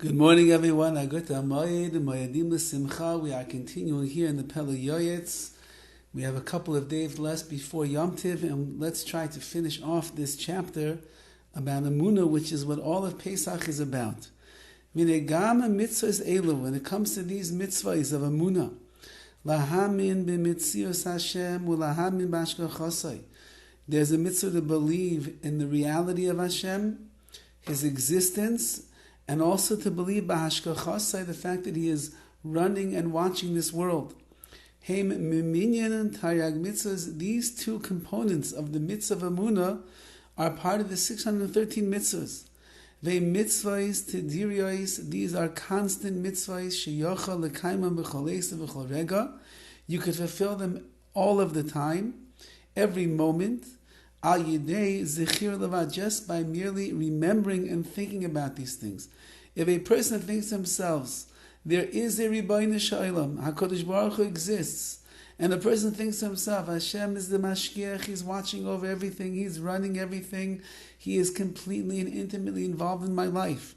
Good morning, everyone. We are continuing here in the PELE YOETZ. We have a couple of days left before Yom Tiv, and let's try to finish off this chapter about Emunah, which is what all of Pesach is about. When it comes to these mitzvahs of Emunah, lahamin b'mitzios Hashem ulahamin b'ashgachosai. There's a mitzvah to believe in the reality of Hashem, His existence, and also to believe b'hashgachosai, the fact that He is running and watching this world. Heim miminyan and taryag mitzvahs, these two components of the mitzvah of Emunah are part of the 613 mitzvahs. Ve mitzvahs tediryos, these are constant mitzvahs, sheyocha l'kaimam b'chol eisa v'chol rega. You could fulfill them all of the time, every moment. Al yidei zichir levad, just by merely remembering and thinking about these things. If a person thinks to himself, there is a Rabbi Shalom, HaKadosh Baruch Hu exists, and a person thinks to himself, Hashem is the mashgiach, He's watching over everything, He's running everything, He is completely and intimately involved in my life.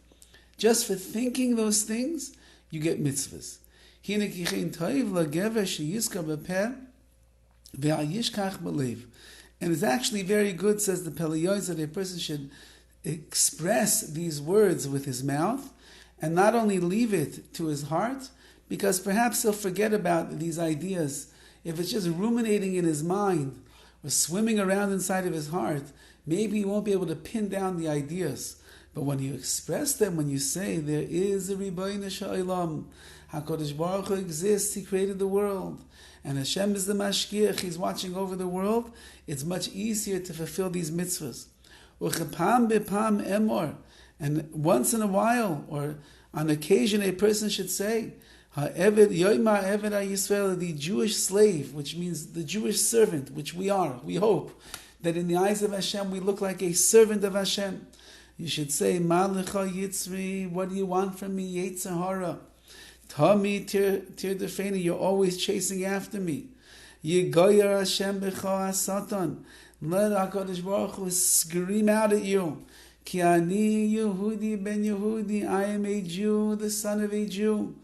Just for thinking those things, you get mitzvahs. And it's actually very good, says the PELE YOETZ, that a person should express these words with his mouth and not only leave it to his heart, because perhaps he'll forget about these ideas. If it's just ruminating in his mind or swimming around inside of his heart, maybe he won't be able to pin down the ideas. But when you express them, when you say, there is a Rabbi Shalom, HaKadosh Baruch Hu exists, He created the world, and Hashem is the mashgiach, He's watching over the world, it's much easier to fulfill these mitzvahs. Uchepam bepam emor, and once in a while, or on occasion, a person should say, Ha'eved yoyma eved HaYisrael, the Jewish slave, which means the Jewish servant, which we are. We hope that in the eyes of Hashem, we look like a servant of Hashem. You should say, Ma lecha yitzri, what do you want from me? Yetzer hara. Tami tir defeni, you're always chasing after me. Yigoyer Hashem b'cha satan. Let HaKadosh Baruch Hu scream out at you. Ki ani Yehudi ben Yehudi, I am a Jew, the son of a Jew.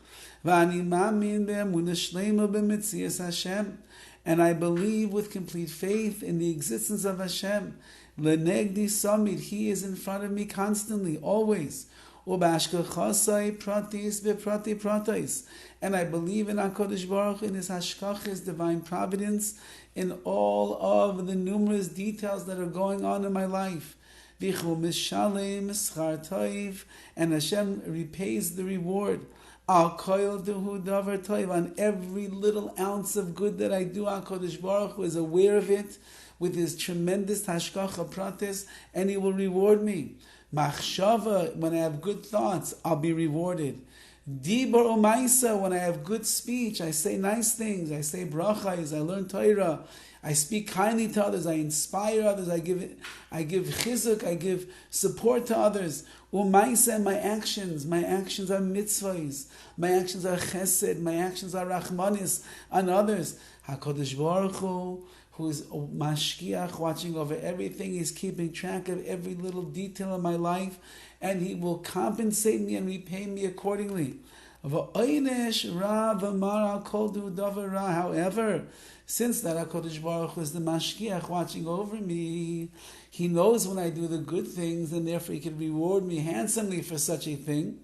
V'ani mamin be'emunah shlema b'mitzias Hashem. And I believe with complete faith in the existence of Hashem. Lenegdi samid, He is in front of me constantly, always. Ubashkachasai pratis beprati pratis. And I believe in HaKadosh Baruch Hu, in His hashkach, His divine providence, in all of the numerous details that are going on in my life. Vichu mishalem schar toiv, and Hashem repays the reward. Al koil dehu davar toiv, on every little ounce of good that I do, HaKadosh Baruch Hu is aware of it with His tremendous hashkacha pratis, and He will reward me. Machshava, when I have good thoughts, I'll be rewarded. Dibur umaisa, when I have good speech, I say nice things, I say brachas, I learn Torah, I speak kindly to others, I inspire others, I give chizuk, I give support to others. Umaisa, my actions are mitzvahs, my actions are chesed, my actions are rachmanis on others. HaKadosh Baruch Hu, who is mashgiach, watching over everything, He's keeping track of every little detail of my life, and He will compensate me and repay me accordingly. However, since that HaKadosh Baruch Hu is the mashgiach watching over me, He knows when I do the good things, and therefore He can reward me handsomely for such a thing.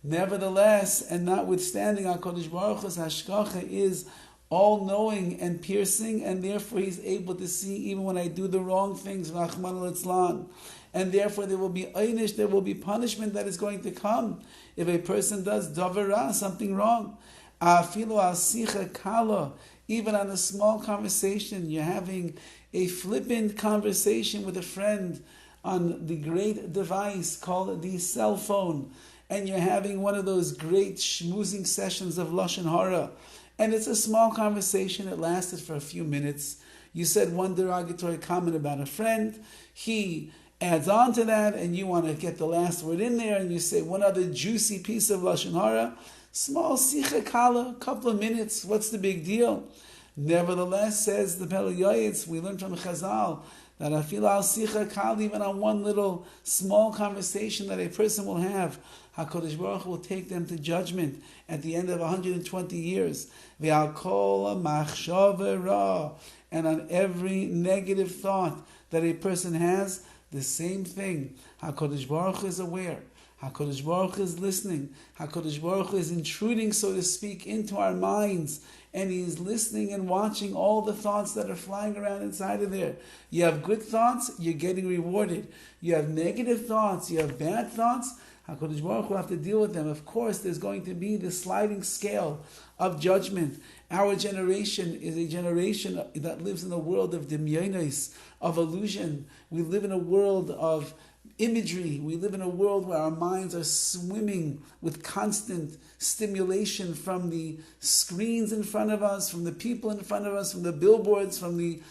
Nevertheless, and notwithstanding, HaKadosh Baruch Hu's hashgacha is all-knowing and piercing, and therefore He's able to see even when I do the wrong things, Rahman al-Itzlan. And therefore there will be einish, there will be punishment that is going to come if a person does davara, something wrong. Afilu al-sicha kala, even on a small conversation, you're having a flippant conversation with a friend on the great device called the cell phone, and you're having one of those great schmoozing sessions of Lashon Hara, and it's a small conversation, it lasted for a few minutes. You said one derogatory comment about a friend, he adds on to that, and you want to get the last word in there, and you say one other juicy piece of Lashon Hara, small sicha kala, couple of minutes, what's the big deal? Nevertheless, says the PELE YOETZ, we learn from Chazal, that afil al sicha kal, even on one little small conversation that a person will have, HaKadosh Baruch Hu will take them to judgment at the end of 120 years. Ve'al kol machshava ra, and on every negative thought that a person has, the same thing. HaKadosh Baruch Hu is aware. HaKadosh Baruch Hu is listening. HaKadosh Baruch Hu is intruding, so to speak, into our minds. And He is listening and watching all the thoughts that are flying around inside of there. You have good thoughts, you're getting rewarded. You have negative thoughts, you have bad thoughts, HaKadosh Baruch Hu will have to deal with them. Of course, there's going to be the sliding scale of judgment. Our generation is a generation that lives in a world of demyonos, of illusion. We live in a world of imagery. We live in a world where our minds are swimming with constant stimulation from the screens in front of us, from the people in front of us, from the billboards, from the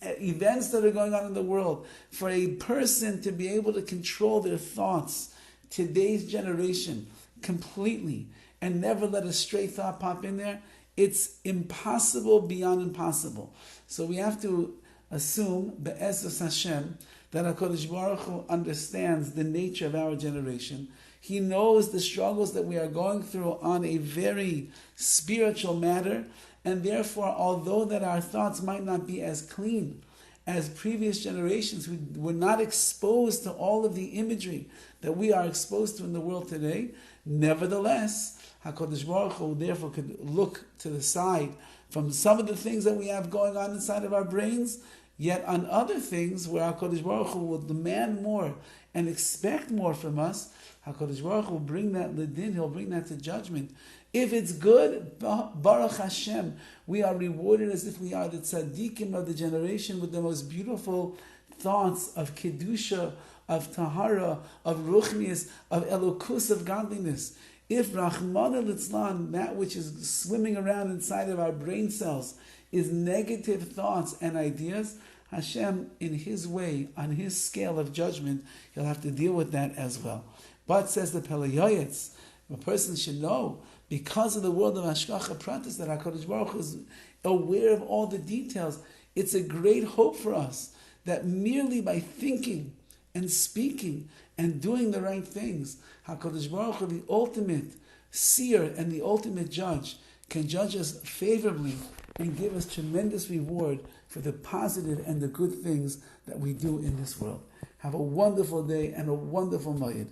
events that are going on in the world. For a person to be able to control their thoughts, today's generation, completely, and never let a stray thought pop in there, it's impossible beyond impossible. So we have to assume, be'ezus Hashem, that HaKadosh Baruch Hu understands the nature of our generation. He knows the struggles that we are going through on a very spiritual matter, and therefore, although that our thoughts might not be as clean as previous generations who were not exposed to all of the imagery that we are exposed to in the world today, nevertheless, HaKadosh Baruch Hu therefore could look to the side from some of the things that we have going on inside of our brains. Yet on other things where HaKadosh Baruch Hu will demand more and expect more from us, HaKadosh Baruch Hu will bring that lidin, He'll bring that to judgment. If it's good, Baruch Hashem, we are rewarded as if we are the tzaddikim of the generation with the most beautiful thoughts of kedusha, of tahara, of ruchnius, of elokus, of godliness. If Rahman al-Itzlan, that which is swimming around inside of our brain cells, is negative thoughts and ideas, Hashem, in His way, on His scale of judgment, He'll have to deal with that as well. But, says the PELE YOETZ, a person should know, because of the world of Hashgacha Pratis, that HaKadosh Baruch Hu is aware of all the details. It's a great hope for us that merely by thinking and speaking and doing the right things, HaKadosh Baruch Hu, the ultimate seer and the ultimate judge, can judge us favorably and give us tremendous reward for the positive and the good things that we do in this world. Have a wonderful day and a wonderful Moed.